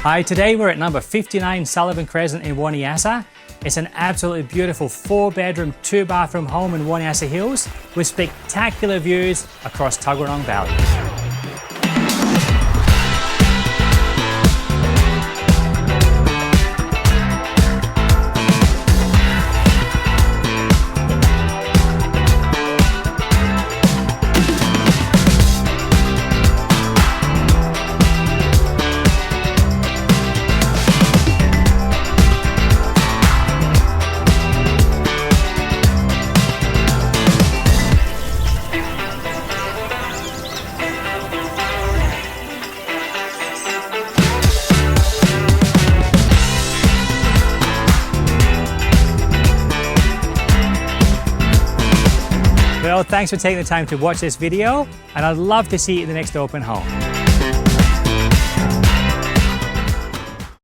Hi, today we're at number 59 Sullivan Crescent in Wanniassa. It's an absolutely beautiful 4-bedroom, 2-bathroom home in Wanniassa Hills with spectacular views across Tuggeranong Valley. Well, thanks for taking the time to watch this video, and I'd love to see you in the next open home.